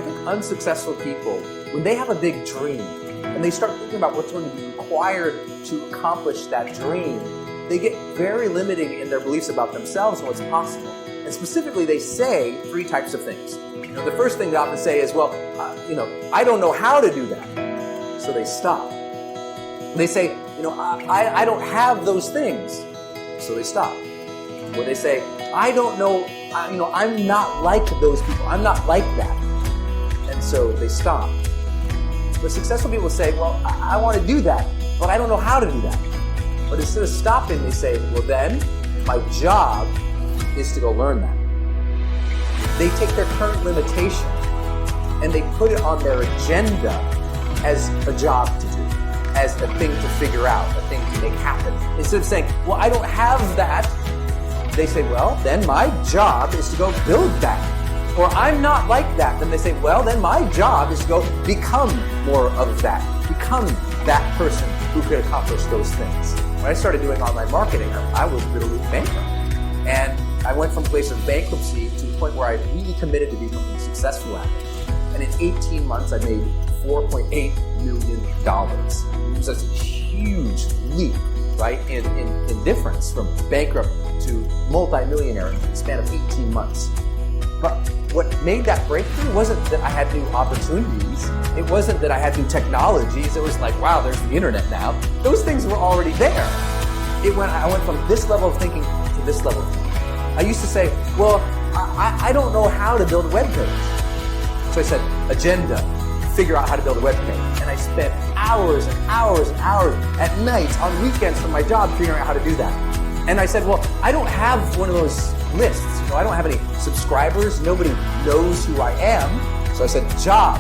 think unsuccessful people, when they have a big dream and they start thinking about what's going to be required to accomplish that dream, they get very limiting in their beliefs about themselves and what's possible. And specifically, they say three types of things. The first thing they often say is, well, I don't know how to do that. So they stop. They say, I don't have those things. So they stop. Or they say, I don't know, I'm not like those people. I'm not like that. And so they stop. But successful people say, well, I want to do that, but I don't know how to do that. But instead of stopping, they say, well then, my job is to go learn that. They take their current limitation and they put it on their agenda as a job to do, as a thing to figure out, a thing to make happen. Instead of saying, well, I don't have that, they say, well, then my job is to go build that. Or I'm not like that. Then they say, well, then my job is to go become more of that. Become that person who could accomplish those things. When I started doing online marketing, I was literally bankrupt. And I went from a place of bankruptcy to the point where I really committed to becoming successful at it. And in 18 months, I made $4.8 million. It was such a huge leap, right, in difference from bankrupt to multi-millionaire in the span of 18 months. But what made that breakthrough wasn't that I had new opportunities. It wasn't that I had new technologies. It was like, wow, there's the internet now. Those things were already there. I went from this level of thinking to this level of thinking. I used to say, well, I don't know how to build a web page. So I said, agenda, figure out how to build a web page. And I spent hours and hours and hours at nights, on weekends from my job, figuring out how to do that. And I said, well, I don't have one of those lists. I don't have any subscribers. Nobody knows who I am. So I said, job,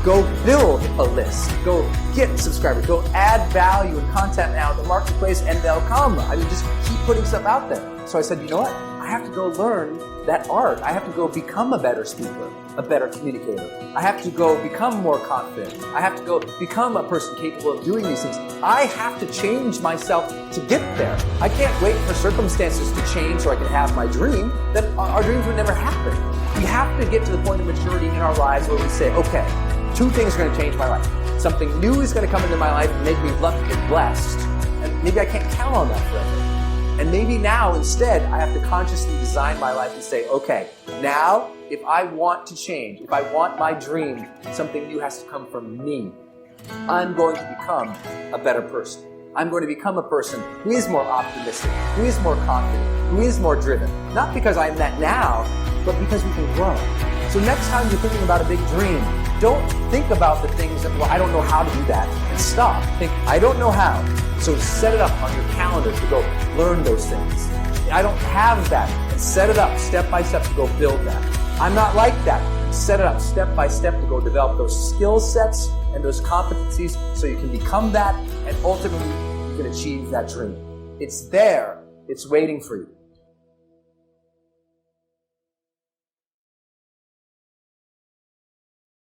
go build a list. Go get subscribers. Go add value and content now in the marketplace and they'll come. Just keep putting stuff out there. So I said, you know what? I have to go learn that art. I have to go become a better speaker, a better communicator. I have to go become more confident. I have to go become a person capable of doing these things. I have to change myself to get there. I can't wait for circumstances to change so I can have my dream. Then our dreams would never happen. We have to get to the point of maturity in our lives where we say, okay, two things are going to change my life. Something new is going to come into my life and make me lucky and blessed. And maybe I can't count on that forever. And maybe now, instead, I have to consciously design my life and say, okay, now, if I want to change, if I want my dream, something new has to come from me. I'm going to become a better person. I'm going to become a person who is more optimistic, who is more confident, who is more driven. Not because I'm that now, but because we can grow. So next time you're thinking about a big dream, don't think about the things that, well, I don't know how to do that, and stop. Think, I don't know how. So set it up on your calendar to go learn those things. I don't have that, and set it up step by step to go build that. I'm not like that. Set it up step by step to go develop those skill sets and those competencies so you can become that, and ultimately you can achieve that dream. It's there. It's waiting for you.